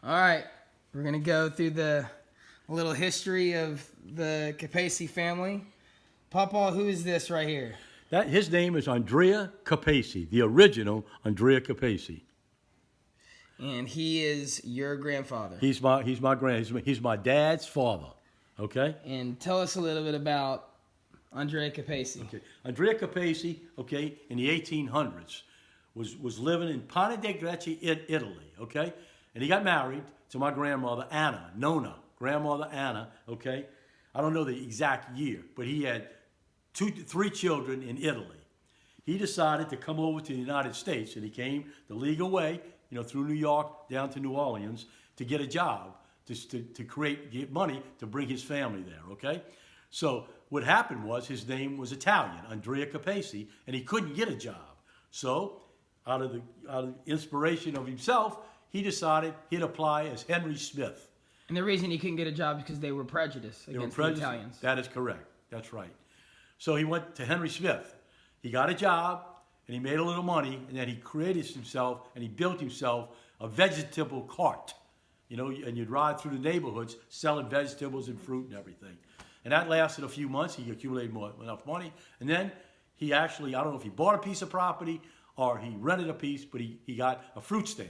All right, we're gonna go through the little history of the Capaci family. Papa, who is this right here? His name is Andrea Capaci, the original Andrea Capaci. And he is your grandfather. He's my dad's father. Okay. And tell us a little bit about Andrea Capaci. Okay. Andrea Capaci, okay, in the 1800s, was living in Pane de Greci, Italy. Okay, and he got married to my grandmother Anna, grandmother Anna. Okay, I don't know the exact year, but he had three children in Italy. He decided to come over to the United States, and he came the legal way, through New York down to New Orleans to get a job, to get money to bring his family there, okay? So what happened was his name was Italian, Andrea Capaci, and he couldn't get a job. So out of the inspiration of himself, he decided he'd apply as Henry Smith. And the reason he couldn't get a job is because they were prejudiced against the Italians. That is correct. That's right. So he went to Henry Smith. He got a job, and he made a little money, and then he created himself, and he built himself a vegetable cart. And you'd ride through the neighborhoods selling vegetables and fruit and everything. And that lasted a few months. He accumulated enough money. And then he actually, I don't know if he bought a piece of property or he rented a piece, but he got a fruit stand.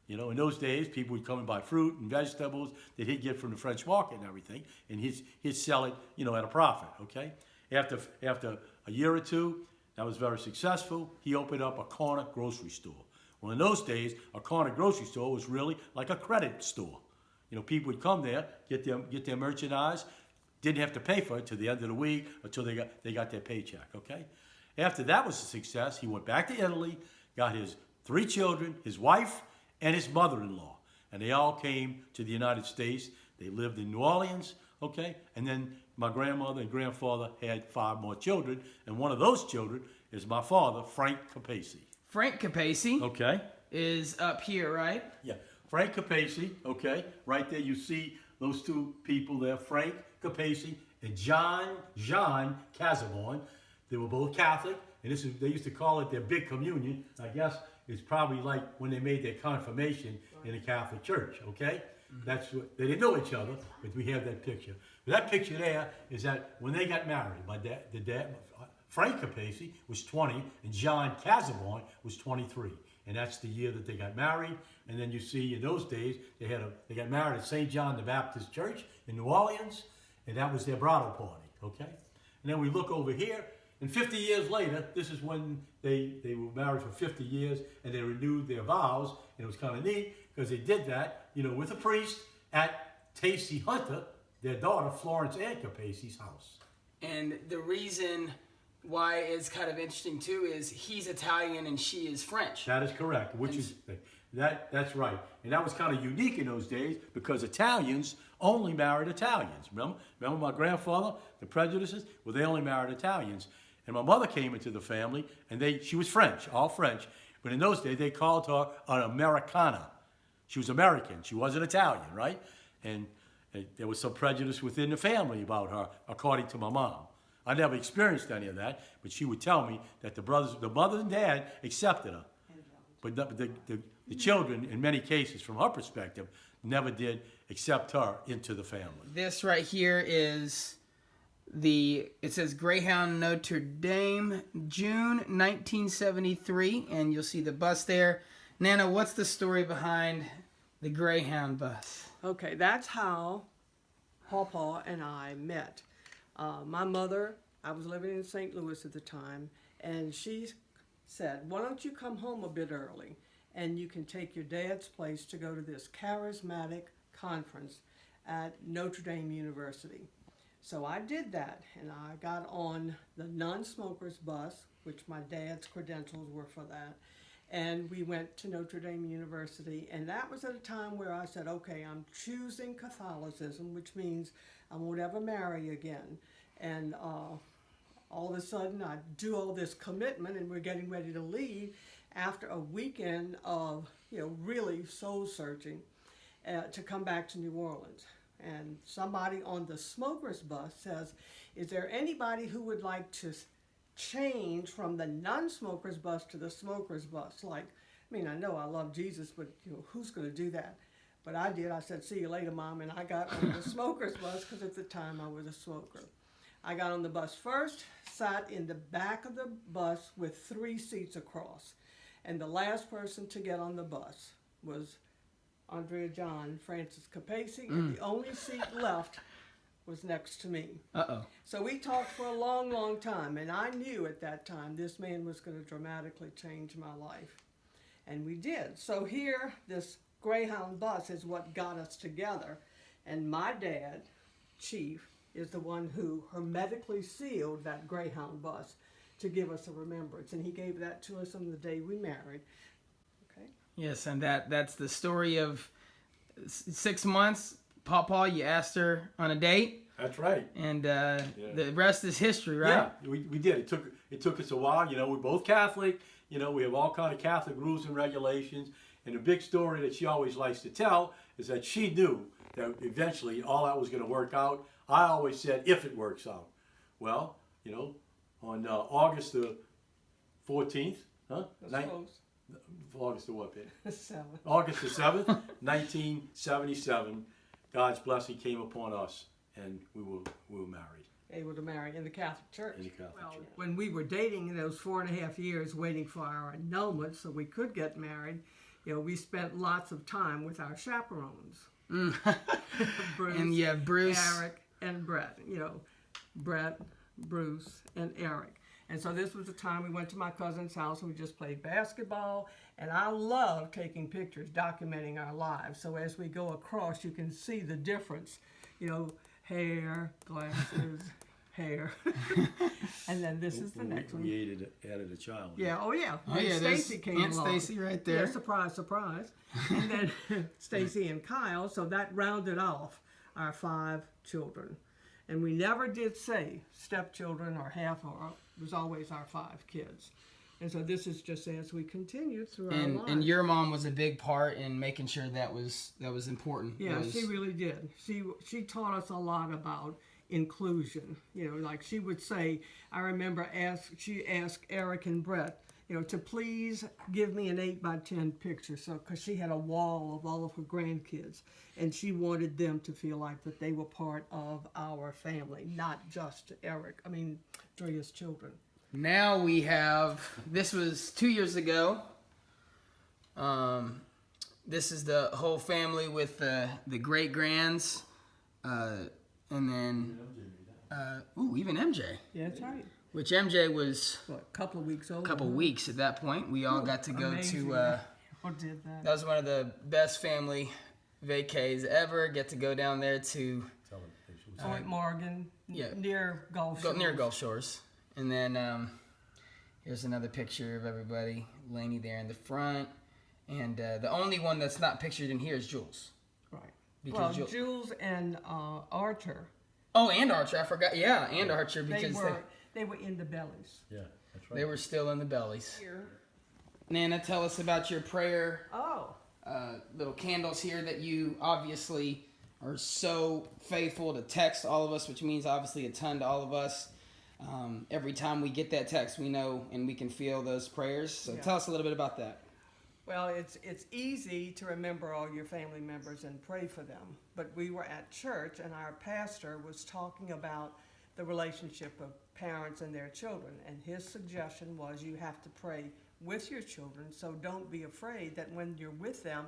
In those days, people would come and buy fruit and vegetables that he'd get from the French market and everything, and he'd sell it, at a profit, okay? After a year or two, that was very successful. He opened up a corner grocery store. Well, in those days, a corner grocery store was really like a credit store. People would come there, get their merchandise, didn't have to pay for it till the end of the week, until they got their paycheck, okay? After that was a success, he went back to Italy, got his 3 children, his wife, and his mother-in-law. And they all came to the United States. They lived in New Orleans, okay? And then my grandmother and grandfather had 5 more children, and one of those children is my father, Frank Capaci. Frank Capaci, okay, is up here, right? Yeah, Frank Capaci, okay, right there you see those 2 people there, Frank Capaci and Jean Casaborn. They were both Catholic, and they used to call it their big communion. I guess it's probably like when they made their confirmation in the Catholic Church, okay? That's what, they didn't know each other, but we have that picture. But that picture there is that when they got married, Frank Capaci was 20 and John Casaborn was 23. And that's the year that they got married. And then you see in those days, they got married at St. John the Baptist Church in New Orleans, and that was their bridal party, okay? And then we look over here, and 50 years later, this is when they were married for 50 years, and they renewed their vows, and it was kind of neat, because they did that, with a priest at Tacy Hunter, their daughter Florence Ann Capaci's house. And the reason why it's kind of interesting too is he's Italian and she is French. That is correct. That's right. And that was kind of unique in those days because Italians only married Italians. Remember my grandfather, the prejudices? Well, they only married Italians. And my mother came into the family, and she was French, all French. But in those days, they called her an Americana. She was American. She wasn't Italian, right? And there was some prejudice within the family about her, according to my mom. I never experienced any of that, but she would tell me that the mother and dad accepted her. But the children, in many cases, from her perspective, never did accept her into the family. This right here is it says Greyhound Notre Dame, June 1973, and you'll see the bus there. Nana, what's the story behind the Greyhound bus? Okay, that's how Pawpaw and I met. My mother, I was living in St. Louis at the time, and she said, why don't you come home a bit early, and you can take your dad's place to go to this charismatic conference at Notre Dame University. So I did that, and I got on the non-smokers bus, which my dad's credentials were for that, and we went to Notre Dame University, and that was at a time where I said, okay, I'm choosing Catholicism, which means I won't ever marry again. And all of a sudden, I do all this commitment, and we're getting ready to leave after a weekend of, really soul searching to come back to New Orleans. And somebody on the smokers bus says, is there anybody who would like to change from the non-smokers bus to the smokers bus? I know I love Jesus, but who's going to do that? But I did. I said, "See you later, Mom," and I got on the smoker's bus because at the time I was a smoker. I got on the bus first, sat in the back of the bus with 3 seats across. And the last person to get on the bus was Andrea John Francis Capaci, and the only seat left was next to me. Uh-oh. So we talked for a long, long time, and I knew at that time this man was going to dramatically change my life. And we did. So here, this Greyhound bus is what got us together. And my dad, Chief, is the one who hermetically sealed that Greyhound bus to give us a remembrance. And he gave that to us on the day we married. Okay. Yes, and that's the story of 6 months. Pawpaw, you asked her on a date. That's right. And the rest is history, right? Yeah, we did. It took us a while. You know, we're both Catholic. You know, we have all kind of Catholic rules and regulations. And the big story that she always likes to tell is that she knew that eventually all that was going to work out. I always said, if it works out. Well, you know, on August the 14th, huh? That's close. August the what, babe? 7. August the 7th, 1977, God's blessing came upon us, and we were married Able to marry in the Catholic Church. in the Catholic Church. When we were dating in those 4.5 years waiting for our annulment so we could get married, you know, we spent lots of time with our chaperones. Bruce, And you have Bruce. Eric, and Brett. You know, Brett, Bruce, and Eric. And so this was the time we went to my cousin's house and we just played basketball. And I love taking pictures, documenting our lives. So as we go across, you can see the difference. You know, hair, glasses, hair. And then this is the next one. We added a child. Yeah, oh yeah. Oh, yeah, there's Stacy came Aunt along. Stacy right there. Yeah, surprise, surprise. And then Stacy and Kyle, so that rounded off our 5 children. And we never did say stepchildren or half, or it was always our 5 kids. And so this is just as we continued through our lives. And your mom was a big part in making sure that was important. Yeah, Was- she really did. She taught us a lot about inclusion. You know, like she would say, I remember she asked Eric and Brett, you know, to please give me an 8x10 picture. So, because she had a wall of all of her grandkids, and she wanted them to feel like that they were part of our family, not just Drea's children. Now we have, this was 2 years ago. This is the whole family with the great-grands. And then, even MJ. Yeah, that's right. Which MJ was What, a couple of weeks old? a couple weeks at that point. We all got to go Amazing. to, Who did that? that was one of the best family vacays ever. Get to go down there to Point Morgan, yeah. near Gulf Shores. near Gulf Shores. And then here's another picture of everybody. Lainey there in the front. And the only one that's not pictured in here is Jules. Right. Because Well, Jules and Archer, Oh, and Archer. I forgot. Yeah, and Archer they because were in the bellies. Yeah, that's right. they were still in the bellies. Nana, tell us about your prayer. Oh. Little candles here that you obviously are so faithful to text all of us, which means obviously a ton to all of us. Every time we get that text, we know and we can feel those prayers. So Yeah. tell us a little bit about that. Well, it's easy to remember all your family members and pray for them. But we were at church and our pastor was talking about the relationship of parents and their children. And his suggestion was you have to pray with your children, so don't be afraid that when you're with them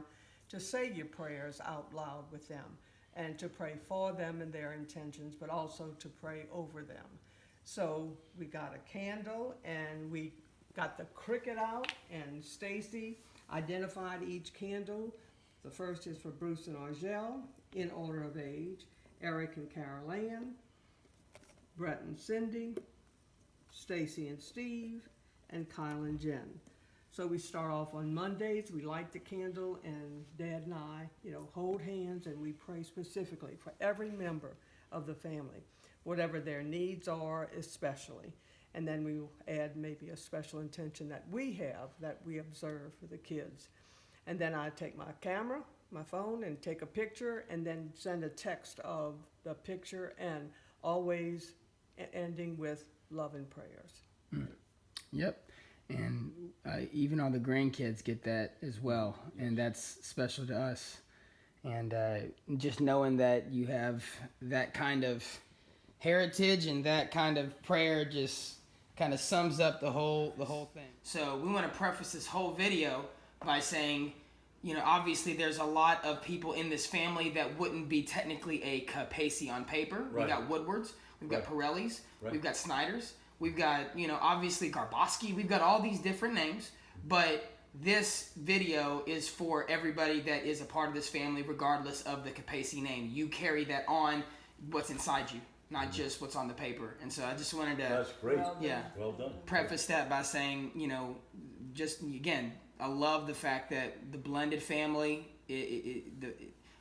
to say your prayers out loud with them and to pray for them and their intentions, but also to pray over them. So we got a candle and we got the cricket out, and Stacy identified each candle. The first is for Bruce and Argel in order of age, Eric and Carol Ann, Brett and Cindy, Stacy and Steve, and Kyle and Jen. So we start off on Mondays, we light the candle, and Dad and I, hold hands and we pray specifically for every member of the family, whatever their needs are especially. And then we will add maybe a special intention that we have, that we observe for the kids. And then I take my camera, my phone, and take a picture, and then send a text of the picture, and always ending with love and prayers. Yep. And even all the grandkids get that as well. And that's special to us. And just knowing that you have that kind of heritage and that kind of prayer just kind of sums up the whole thing. So we want to preface this whole video by saying, obviously there's a lot of people in this family that wouldn't be technically a Capaci on paper. Right. We got Woodwards, we've got Pirellis, we've got Snyders, we've got, obviously Garboski, we've got all these different names, but this video is for everybody that is a part of this family, regardless of the Capaci name. You carry that on what's inside you, not just what's on the paper. And so I just wanted to That's great. Well done. Preface that by saying, just again, I love the fact that the blended family,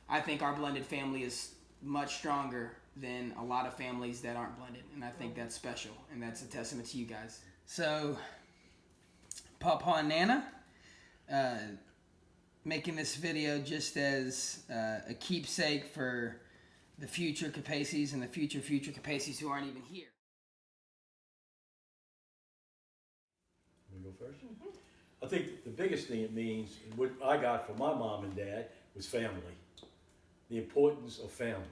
I think our blended family is much stronger than a lot of families that aren't blended. And I think that's special. And that's a testament to you guys. So, Papa and Nana, making this video just as a keepsake for the future Capacis and the future Capacis who aren't even here. Can we go first? I think the biggest thing it means, and what I got from my mom and dad, was family. The importance of family,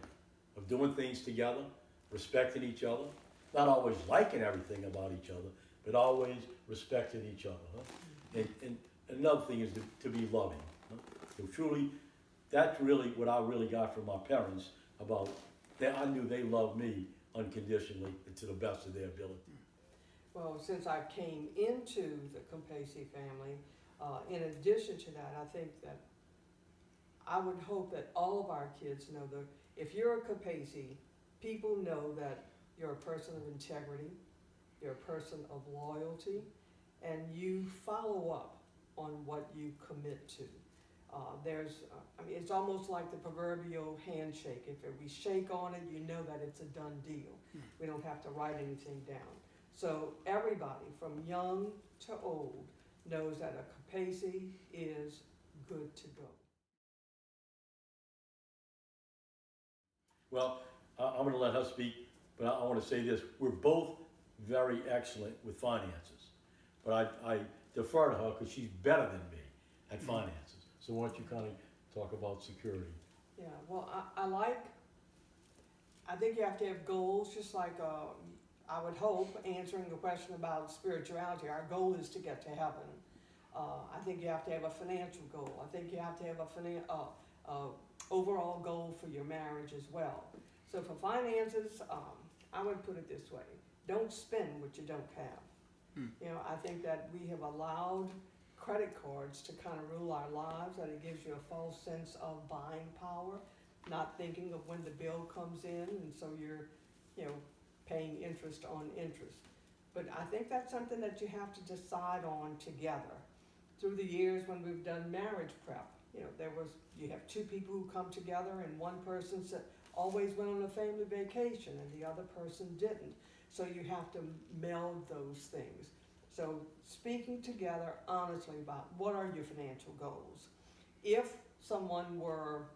of doing things together, respecting each other, not always liking everything about each other, but always respecting each other. Huh? And another thing is to be loving. Huh? So truly, that's really what I really got from my parents about that. I knew they loved me unconditionally and to the best of their ability. Well, since I came into the Capaci family, in addition to that, I think that I would hope that all of our kids know that if you're a Capaci, people know that you're a person of integrity, you're a person of loyalty, and you follow up on what you commit to. It's almost like the proverbial handshake. If we shake on it, you know that it's a done deal. We don't have to write anything down. So everybody, from young to old, knows that a Capaci is good to go. Well, I'm going to let her speak, but I want to say this. We're both very excellent with finances, but I defer to her because she's better than me at finances. So why don't you kind of talk about security? Yeah, well, I think you have to have goals, just like I would hope, answering the question about spirituality, our goal is to get to heaven. I think you have to have a financial goal. I think you have to have a overall goal for your marriage as well. So for finances, I would put it this way: don't spend what you don't have. I think that we have allowed credit cards to kind of rule our lives, that it gives you a false sense of buying power, not thinking of when the bill comes in, and so you're, paying interest on interest. But I think that's something that you have to decide on together. Through the years when we've done marriage prep, you have two people who come together, and one person always went on a family vacation and the other person didn't. So you have to meld those things. So speaking together honestly about what are your financial goals. If someone were,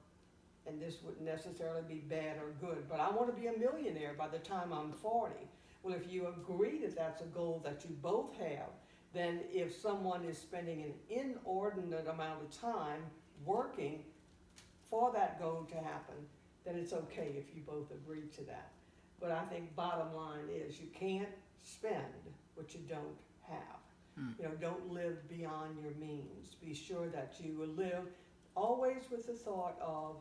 and this wouldn't necessarily be bad or good, but I want to be a millionaire by the time I'm 40. Well, if you agree that that's a goal that you both have, then if someone is spending an inordinate amount of time working for that goal to happen, then it's okay if you both agree to that. But I think bottom line is you can't spend what you don't have. Don't live beyond your means. Be sure that you will live always with the thought of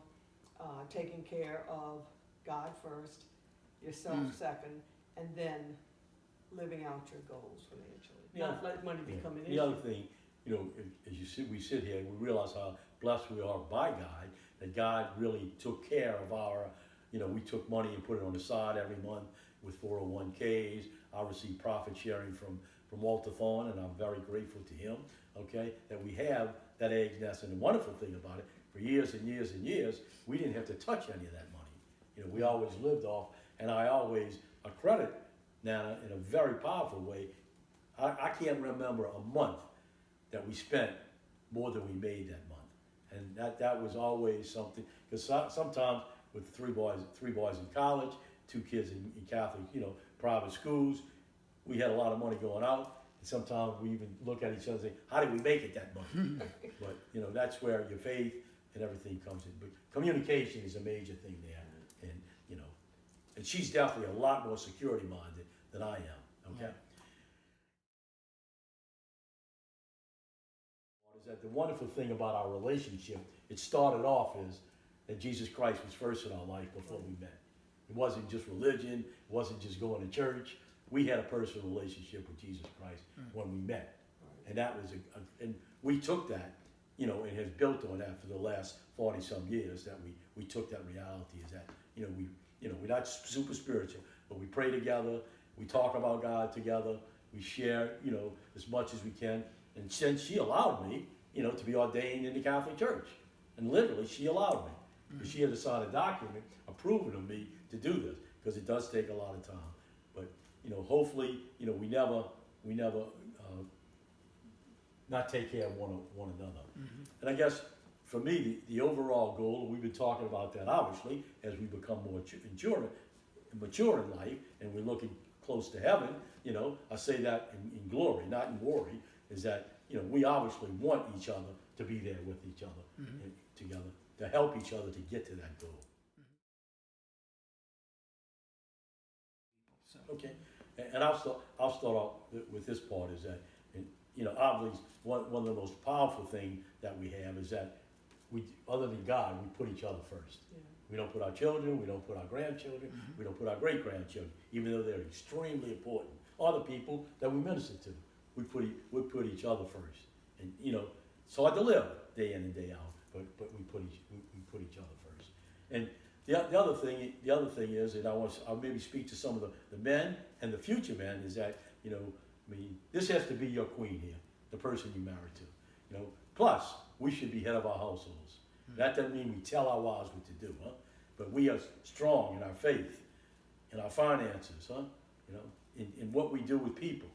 taking care of God first, yourself second, and then living out your goals financially. Not let money become an issue. The other thing, as we sit here, we realize how blessed we are by God, that God really took care of our, we took money and put it on the side every month with 401ks. I received profit sharing from Walter Thorne, and I'm very grateful to him, that we have that egg nest. And the wonderful thing about it, for years and years and years, we didn't have to touch any of that money. We always lived off, and I always credit Nana in a very powerful way. I can't remember a month that we spent more than we made that month. And that was always something, because sometimes with three boys in college, 2 kids in Catholic, private schools, we had a lot of money going out. And sometimes we even look at each other and say, how did we make it that month? But, that's where your faith and everything comes in. But communication is a major thing there, and and she's definitely a lot more security minded than I am. Okay. Is that the wonderful thing about our relationship? It started off as that Jesus Christ was first in our life before we met. It wasn't just religion. It wasn't just going to church. We had a personal relationship with Jesus Christ when we met, and that was and we took that, and has built on that for the last 40-some years. That we took that reality is that we're not super spiritual, but we pray together. We talk about God together. We share as much as we can. And since she allowed me, to be ordained in the Catholic Church, and literally she allowed me. Because she had to sign a document approving of me to do this, because it does take a lot of time. But hopefully, we never not take care of one another. And I guess for me, the overall goal, we've been talking about that obviously as we become more mature in life, and we're looking close to heaven. I say that in glory, not in worry. Is that we obviously want each other to be there with each other and together to help each other to get to that goal. So. Okay, and I'll start off with this part is that, obviously one of the most powerful things that we have is that we, other than God, we put each other first. Yeah. We don't put our children, we don't put our grandchildren, we don't put our great-grandchildren, even though they're extremely important. Or the people that we minister to, we put each other first. And it's hard to live day in and day out, but we put each other first. And the other thing is, and I'll maybe speak to some of the men and the future men, is that this has to be your queen here, the person you married to. Plus we should be head of our households. That doesn't mean we tell our wives what to do, huh? But we are strong in our faith, in our finances, huh? In what we do with people.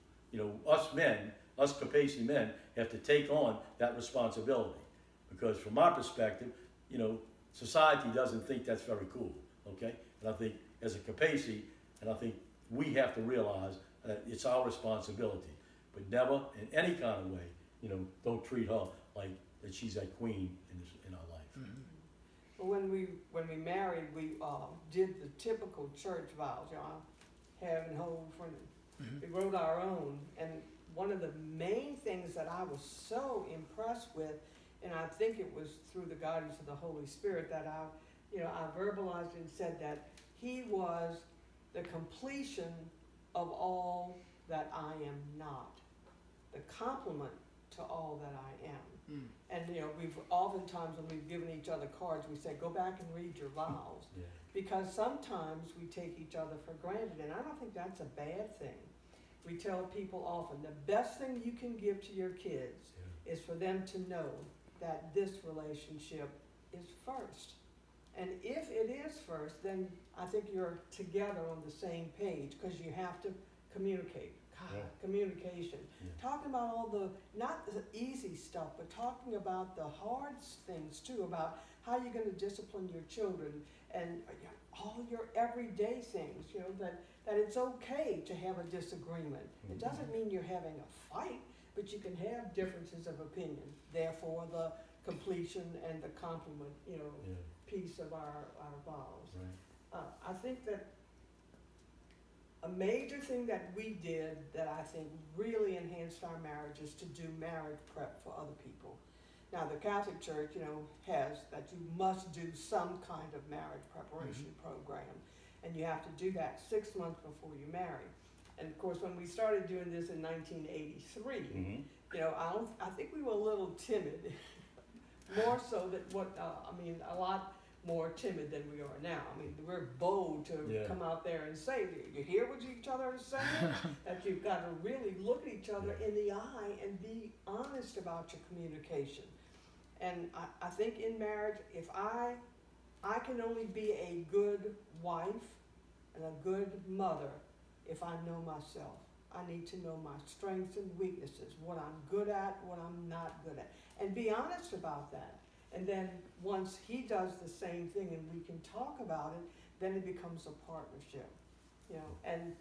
Us Capaci men, have to take on that responsibility. Because from my perspective, society doesn't think that's very cool, okay? And I think as a Capaci, and I think we have to realize that it's our responsibility. But never, in any kind of way, don't treat her like that she's that queen in our life. Well, when we married, we did the typical church vows, have and hold for. We wrote our own, and one of the main things that I was so impressed with, and I think it was through the guidance of the Holy Spirit that I verbalized and said that He was the completion of all that I am not, the complement to all that I am. And we've oftentimes, when we've given each other cards, we say, go back and read your vows. Yeah. Because sometimes we take each other for granted, and I don't think that's a bad thing. We tell people often, the best thing you can give to your kids is for them to know that this relationship is first. And if it is first, then I think you're together on the same page, because you have to communicate. Communication. Talking about all not the easy stuff, but talking about the hard things too, about how you're going to discipline your children and all your everyday things, that it's okay to have a disagreement. It doesn't mean you're having a fight, but you can have differences of opinion. Therefore, the completion and the complement, piece of our vows. Right. I think that a major thing that we did that I think really enhanced our marriage is to do marriage prep for other people. Now, the Catholic Church, has that you must do some kind of marriage preparation program, and you have to do that 6 months before you marry. And of course, when we started doing this in 1983, I think we were a little timid, more so than a lot more timid than we are now. We're bold to come out there and say, you hear what each other are saying? That you've got to really look at each other in the eye and be honest about your communication. And I think in marriage, if I can only be a good wife and a good mother if I know myself. I need to know my strengths and weaknesses, what I'm good at, what I'm not good at, and be honest about that. And then once he does the same thing and we can talk about it, then it becomes a partnership. And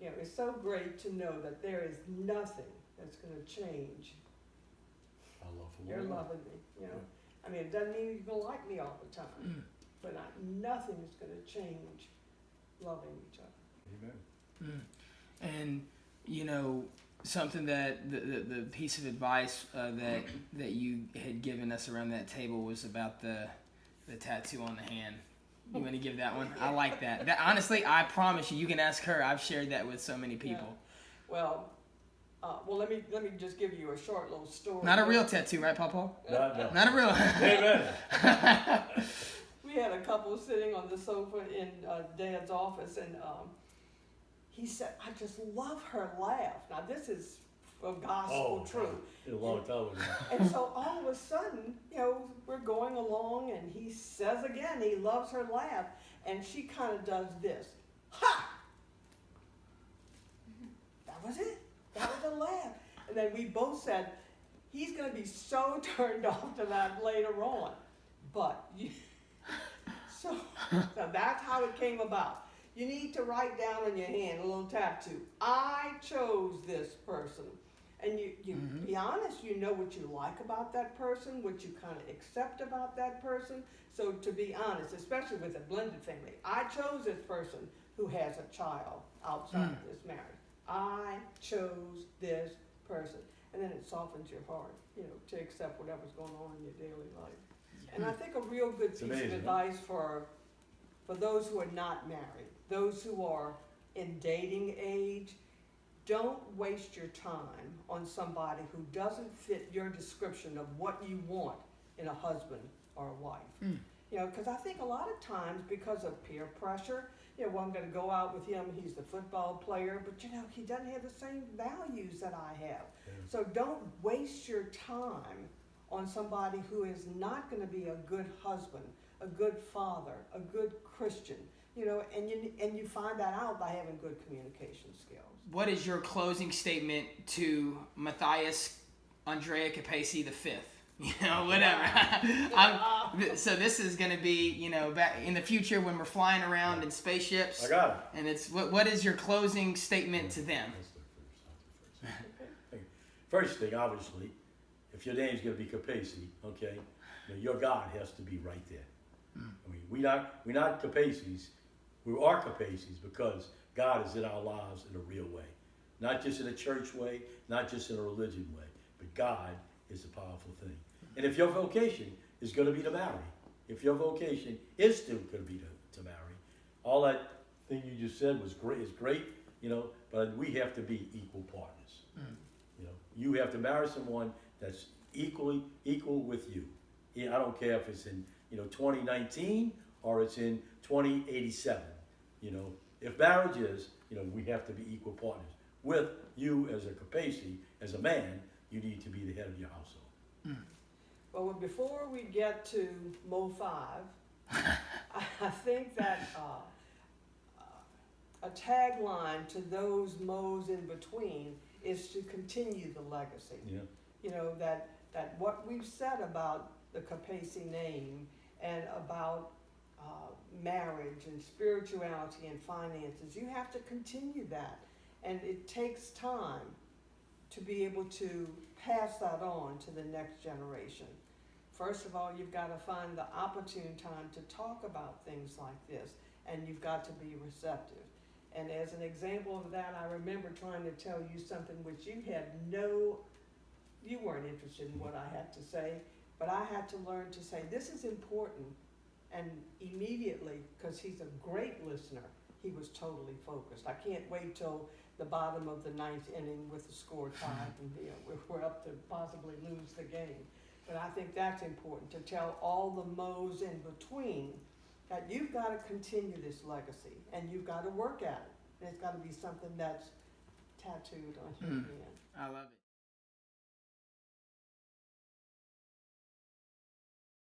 it's so great to know that there is nothing that's going to change I love your loving me. I mean, it doesn't mean he's gonna like me all the time, but nothing is gonna change loving each other. Amen. And you know, something that the piece of advice that you had given us around that table was about the tattoo on the hand. You want to give that one? I like that. That honestly, I promise you, you can ask her. I've shared that with so many people. Yeah. Well, let me just give you a short little story. Not a real tattoo, right, Papa? No. Not a real. Amen. We had a couple sitting on the sofa in Dad's office, and he said, "I just love her laugh." Now this is a gospel truth. A long time ago. And so all of a sudden, you know, we're going along, and he says again, he loves her laugh, and she kind of does this, ha! That was it. That was a laugh. And then we both said, he's going to be so turned off to that later on. But so that's how it came about. You need to write down on your hand a little tattoo. I chose this person. And you be honest, you know what you like about that person, what you kind of accept about that person. So to be honest, especially with a blended family, I chose this person who has a child outside of this marriage. I chose this person. And then it softens your heart, you know, to accept whatever's going on in your daily life. And I think a real good piece of advice for those who are not married, those who are in dating age, don't waste your time on somebody who doesn't fit your description of what you want in a husband or a wife. You know, because I think a lot of times because of peer pressure, you know, well, I'm going to go out with him, he's the football player, but you know, he doesn't have the same values that I have. Yeah. So don't waste your time on somebody who is not going to be a good husband, a good father, a good Christian. You know, and you find that out by having good communication skills. What is your closing statement to Matthias Andrea Capaci the fifth? You know, whatever. So this is going to be, you know, back in the future when we're flying around in spaceships. I got it. And it's what is your closing statement to them? First thing, obviously, if your name's going to be Capaci, okay, you know, your God has to be right there. I mean, we're not Capacis. We are Capacis because God is in our lives in a real way. Not just in a church way, not just in a religion way, but God is a powerful thing. And if your vocation is going to be to marry, if your vocation is still going to be to marry, all that thing you just said is great, you know, but we have to be equal partners. You know, you have to marry someone that's equal with you. I don't care if it's in, you know, 2019 or it's in 2087. You know, if marriage is, you know, we have to be equal partners. With you as a Capaci, as a man, you need to be the head of your household. Well, before we get to Mo 5, I think that a tagline to those Mo's in between is to continue the legacy. Yeah. You know, that what we've said about the Capaci name and about marriage and spirituality and finances, you have to continue that. And it takes time to be able to pass that on to the next generation. First of all, you've got to find the opportune time to talk about things like this, and you've got to be receptive. And as an example of that, I remember trying to tell you something which you weren't interested in what I had to say, but I had to learn to say, this is important. And immediately, because he's a great listener, he was totally focused. I can't wait till the bottom of the 9th inning with the score tied, and you know, we're up to possibly lose the game. But I think that's important, to tell all the Mo's in between that you've got to continue this legacy, and you've got to work at it. And it's got to be something that's tattooed on your hand. I love it.